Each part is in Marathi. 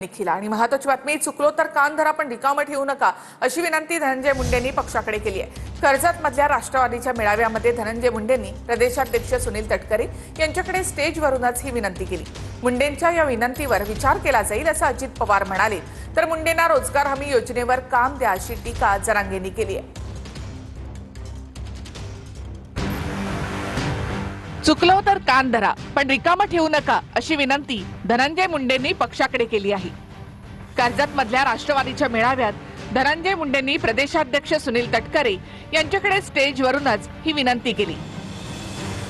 निखिल आणि महत्त्वाची बातमी, चुकलो तर कान धरा पण रिकामं ठेवू नका अशी विनंती धनंजय मुंडेंनी पक्षाकडे केली आहे। कर्जत मधल्या राष्ट्रवादीच्या मेळाव्यामध्ये धनंजय मुंडेंनी प्रदेशाध्यक्ष सुनील तटकरे यांच्याकडे स्टेजवरूनच ही विनंती केली। मुंडेंच्या या विनंतीवर विचार केला जाईल असं अजित पवार म्हणाले, तर मुंडेंना रोजगार हमी योजनेवर काम द्या अशी टीका जरांगेंनी केली आहे। चुकलो तर कान धरा पण रिकामं ठेवू नका अशी विनंती धनंजय मुंडेंनी पक्षाकडे केली आहे। कर्जत मधल्या राष्ट्रवादीच्या मेळाव्यात धनंजय मुंडेंनी प्रदेशाध्यक्ष सुनील तटकरे यांच्याकडे स्टेजवरूनच ही विनंती केली।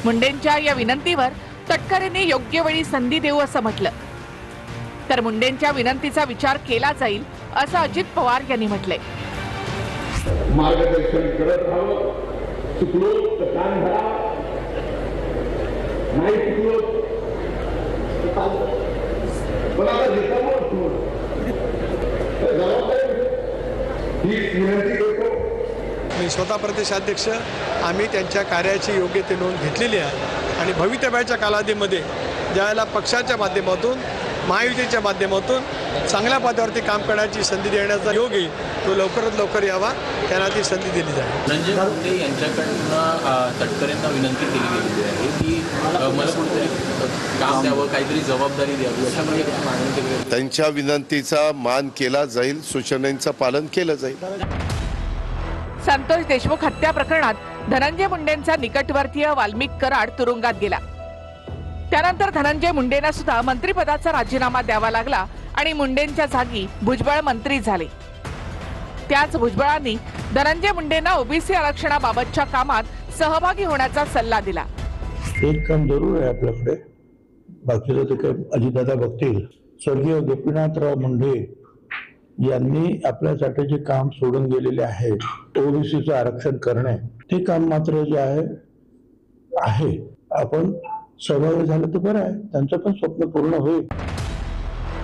मुंडेंच्या या विनंतीवर तटकरेंनी योग्य वेळी संधी देऊ असं म्हटलं, तर मुंडेंच्या विनंतीचा विचार केला जाईल असं अजित पवार यांनी म्हटलंय। मार्गदर्शन करत राहावं, चुकलो तर कान धरा, नाही चुकलो पण आता विनंती करतो। मी स्वतः प्रदेशाध्यक्ष, आम्ही त्यांच्या कार्याची योग्य ते नोंद घेतलेली आहे आणि भवितव्याच्या कालावधीमध्ये ज्यावेळेला पक्षाच्या माध्यमातून महायुतीच्या माध्यमातून चांगल्या पदावरती काम करण्याची संधी देण्याचा योग येईल, तो लवकरात लवकर यावा, त्यांना ती संधी दिली जाईल। धनंजय मुंडे यांच्याकडनं तटकरेंना विनंती केली गेलेली आहे की मला कुठेतरी काम द्यावं, काहीतरी जबाबदारी द्यावी अशा प्रकारे मागणी केली आहे। त्यांच्या विनंतीचा मान केला जाईल, सूचनांचं पालन केलं जाईल। संतोष देशमुख हत्या प्रकरणात धनंजय मुंडेंचा निकटवर्तीय वाल्मिक कराड तुरुंगात गेला। त्यानंतर धनंजय मुंडेंना सुद्धा मंत्रिपदाचा राजीनामा द्यावा लागला आणि मुंडेंच्या जागी भुजबळ मंत्री झाले। त्याच भुजबळांनी धनंजय मुंडेंना ओबीसी आरक्षणाबाबतच्या कामात सहभागी होण्याचा सल्ला दिला। एक काम जरूर आहे आपल्याकडे, बाकीचं ते काय अजितदादा बघतील। स्वर्गीय गोपीनाथराव मुंडे यांनी आपल्यासाठी जे काम सोडून गेलेले आहे, ओबीसीचं आरक्षण करणे, ते काम मात्र जे आहे आपण सहभागी झालं तर बरं आहे, त्यांचं पण स्वप्न पूर्ण होईल।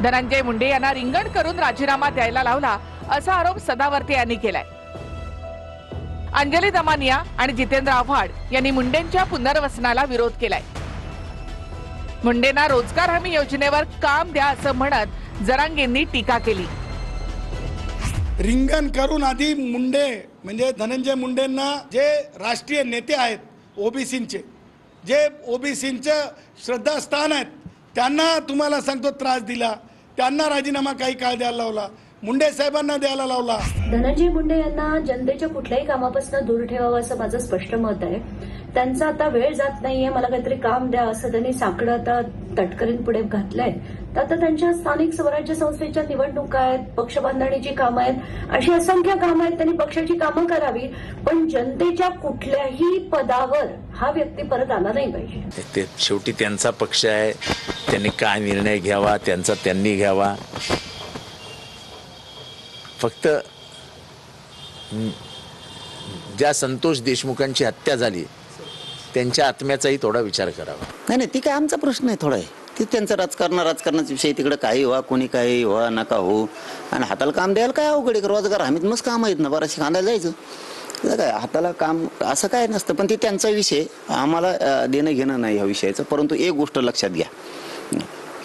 धनंजय मुंडे यांना रिंगण करून राजीनामा द्यायला लावला असा आरोप सदावर्ते यांनी केलाय। अंजली दमानिया आणि जितेंद्र आव्हाड यांनी मुंडेंच्या पुनर्वसनाला विरोध केलाय। मुंडेंना रोजगार हमी योजनेवर काम द्या असं म्हणत जरांगेंनी टीका केली। रिंगण करून आधी मुंडे म्हणजे धनंजय मुंडेंना जे राष्ट्रीय नेते आहेत ओबीसींचे, जे ओबीसींचं श्रद्धास्थान आहेत, त्यांना तुम्हाला सांगतो त्रास दिला, त्यांना राजीनामा काही काळ द्यायला लावला, मुंडे साहेबांना द्यायला लावला। धनंजय मुंडे यांना जनतेच्या कुठल्याही कामापासून दूर ठेवावं असं माझं स्पष्ट मत आहे। त्यांचा आता वेळ जात नाहीये, मला काहीतरी काम द्या असं त्यांनी साकडं आता तटकरेंपुढे घातलंय। तर आता त्यांच्या स्थानिक स्वराज्य संस्थेच्या निवडणुका आहेत, पक्षबांधणीची कामं आहेत, अशी असंख्य कामं आहेत, त्यांनी पक्षाची कामं करावी, पण जनतेच्या कुठल्याही पदावर हा व्यक्ती परत आला नाही पाहिजे। ते शेवटी त्यांचा पक्ष आहे, त्यांनी काय निर्णय घ्यावा त्यांचा त्यांनी घ्यावा। फक्त ज्या संतोष देशमुखांची हत्या झाली त्यांच्या आत्म्याचाही थोडा विचार करावा। नाही, ती काय आमचा प्रश्न आहे, थोडा आहे ती त्यांचं राजकारणाचा विषय, तिकडे काही व्हा, कोणी काही व्हा, नका हो, आणि हाताला काम द्यायला काय अवघड आहे, रोजगार हमीत मस्त काम आहेत ना, बराचसे खांदायला जायचं काय, हाताला काम असं काय नसतं। पण ते त्यांचा विषय, आम्हाला देणं घेणं नाही ह्या विषयाचं। परंतु एक गोष्ट लक्षात घ्या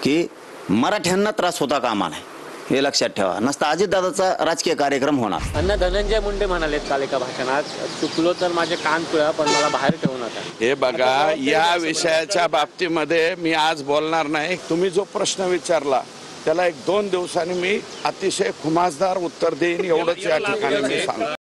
की मराठ्यांना त्रास होता कामा नाही, हे लक्षात ठेवा, नसता अजितदादाचा राजकीय कार्यक्रम होणार। अण्णा धनंजय मुंडे म्हणालेत काल एका भाषणात, चुकलो तर माझे कान पिळा पण मला बाहेर ठेवू नका। हे बघा, या विषयाच्या बाबतीमध्ये मी आज बोलणार नाही। तुम्ही जो प्रश्न विचारला त्याला 1-2 दिवसांनी मी अतिशय खुमासदार उत्तर देईन, एवढंच या ठिकाणी मी सांगतो।